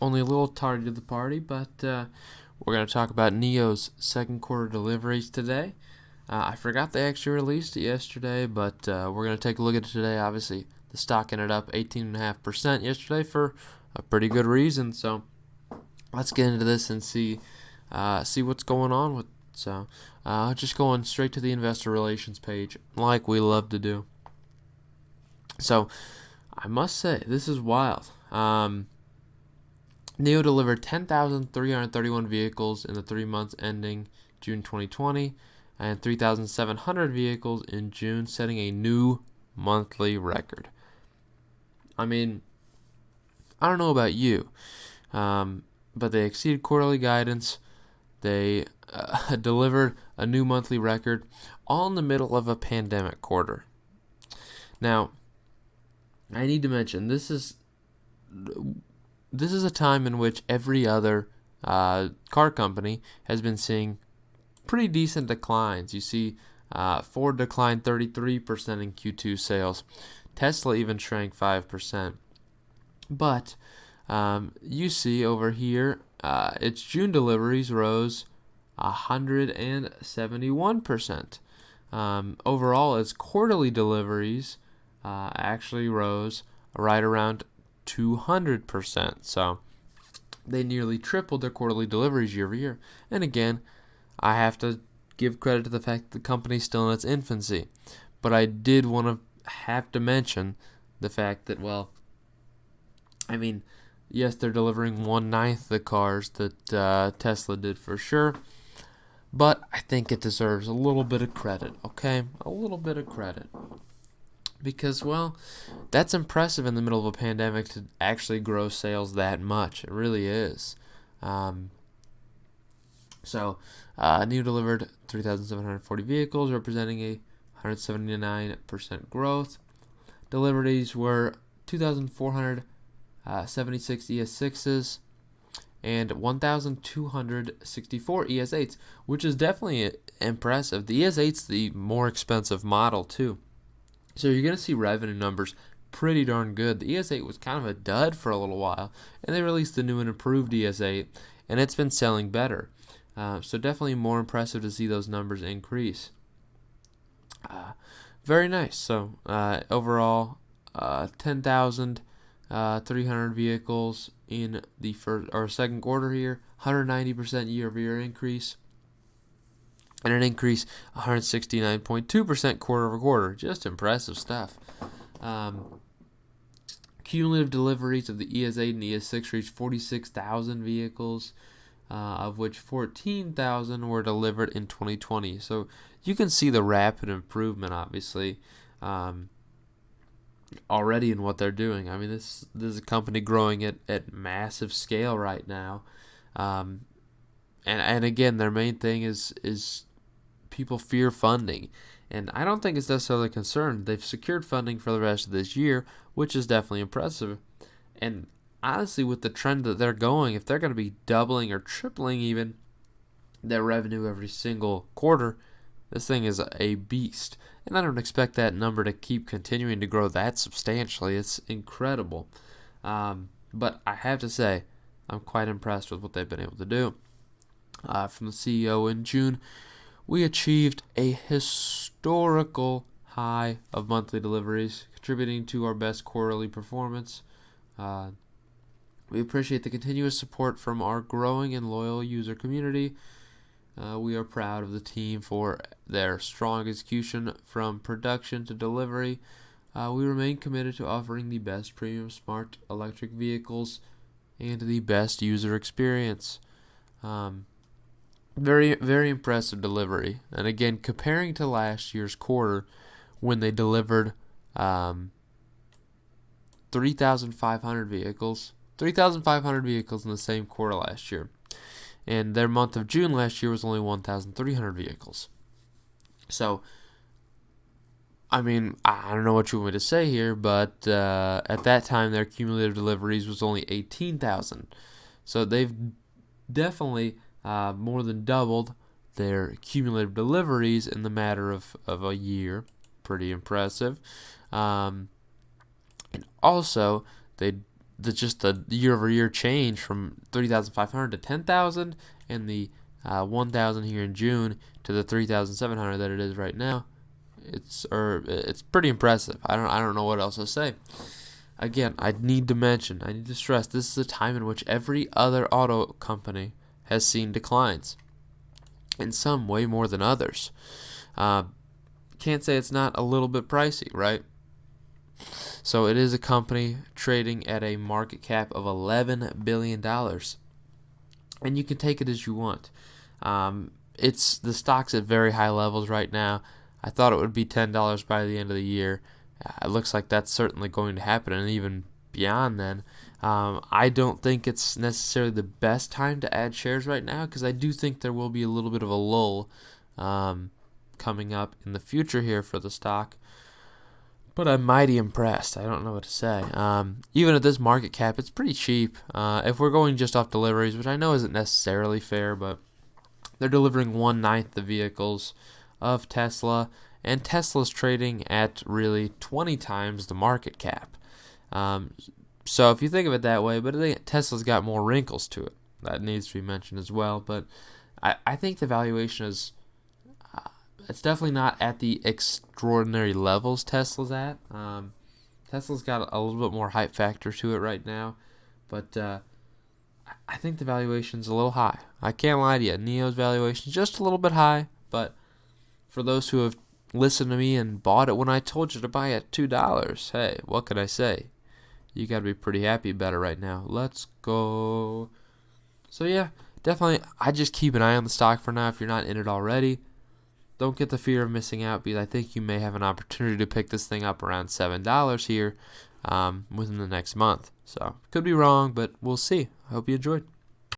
only a little tardy to the party, but we're going to talk about NIO's second quarter deliveries today. I forgot they actually released it yesterday, but we're going to take a look at it today. Obviously, the stock ended up 18.5% yesterday for a pretty good reason. So let's get into this and see what's going on with. So just going straight to the investor relations page, like we love to do. So I must say, this is wild. NIO delivered 10,331 vehicles in the 3 months ending June 2020 and 3,700 vehicles in June, setting a new monthly record. I mean, I don't know about you, but they exceeded quarterly guidance. They delivered a new monthly record all in the middle of a pandemic quarter. Now, I need to mention, this is a time in which every other car company has been seeing pretty decent declines. You see Ford declined 33% in Q2 sales. Tesla even shrank 5%. But you see over here, its June deliveries rose 171%. Overall, its quarterly deliveries actually rose right around 200%. So they nearly tripled their quarterly deliveries year over year. And again, I have to give credit to the fact that the company's still in its infancy. But I did have to mention the fact that, well, I mean, yes, they're delivering 1/9 the cars that Tesla did for sure. But I think it deserves a little bit of credit, okay? A little bit of credit. Because, well, that's impressive in the middle of a pandemic to actually grow sales that much. It really is. NIO delivered 3,740 vehicles, representing a 179% growth. Deliveries were 2,476 ES6s and 1,264 ES8s, which is definitely impressive. The ES8's the more expensive model, too. So you're going to see revenue numbers pretty darn good. The ES8 was kind of a dud for a little while, and they released the new and improved ES8, and it's been selling better. So definitely more impressive to see those numbers increase. Very nice. So overall, 10,300 vehicles in the second quarter here, 190% year-over-year increase. And an increase 169.2% quarter over quarter. Just impressive stuff. Cumulative deliveries of the ES8 and ES6 reached 46,000 vehicles, of which 14,000 were delivered in 2020. So you can see the rapid improvement, obviously, already in what they're doing. I mean, this is a company growing at massive scale right now. And again, their main thing is people fear funding, and I don't think it's necessarily a concern. They've secured funding for the rest of this year, which is definitely impressive. And honestly, with the trend that they're going, if they're going to be doubling or tripling even their revenue every single quarter, this thing is a beast. And I don't expect that number to keep continuing to grow that substantially. It's incredible. But I have to say, I'm quite impressed with what they've been able to do. From the CEO in June, we achieved a historical high of monthly deliveries, contributing to our best quarterly performance. We appreciate the continuous support from our growing and loyal user community. We are proud of the team for their strong execution from production to delivery. We remain committed to offering the best premium smart electric vehicles and the best user experience. Very, very impressive delivery. And again, comparing to last year's quarter when they delivered 3,500 vehicles. 3,500 vehicles in the same quarter last year. And their month of June last year was only 1,300 vehicles. So, I mean, I don't know what you want me to say here, but at that time their cumulative deliveries was only 18,000. So they've definitely more than doubled their cumulative deliveries in the matter of a year. Pretty impressive. And also, they the year-over-year change from 3,500 to 10,000, and the 1,000 here in June to the 3,700 that it is right now, it's pretty impressive. I don't know what else to say. Again, I need to stress, this is a time in which every other auto company has seen declines, and some way more than others. Can't say it's not a little bit pricey, right? So it is a company trading at a market cap of $11 billion. And you can take it as you want. It's the stock's at very high levels right now. I thought it would be $10 by the end of the year. It looks like that's certainly going to happen, and even beyond then. I don't think it's necessarily the best time to add shares right now, because I do think there will be a little bit of a lull coming up in the future here for the stock. But I'm mighty impressed. I don't know what to say. Even at this market cap, it's pretty cheap. If we're going just off deliveries, which I know isn't necessarily fair, but they're delivering 1/9 the vehicles of Tesla, and Tesla's trading at really 20 times the market cap. So if you think of it that way, but I think Tesla's got more wrinkles to it. That needs to be mentioned as well. But I think the valuation is... it's definitely not at the extraordinary levels Tesla's at. Tesla's got a little bit more hype factor to it right now, but I think the valuation's a little high. I can't lie to you. NIO's valuation is just a little bit high, but for those who have listened to me and bought it when I told you to buy it at $2, hey, what could I say? You got to be pretty happy about it right now. Let's go. So yeah, definitely, I just keep an eye on the stock for now if you're not in it already. Don't get the fear of missing out, because I think you may have an opportunity to pick this thing up around $7 here within the next month. So, could be wrong, but we'll see. I hope you enjoyed.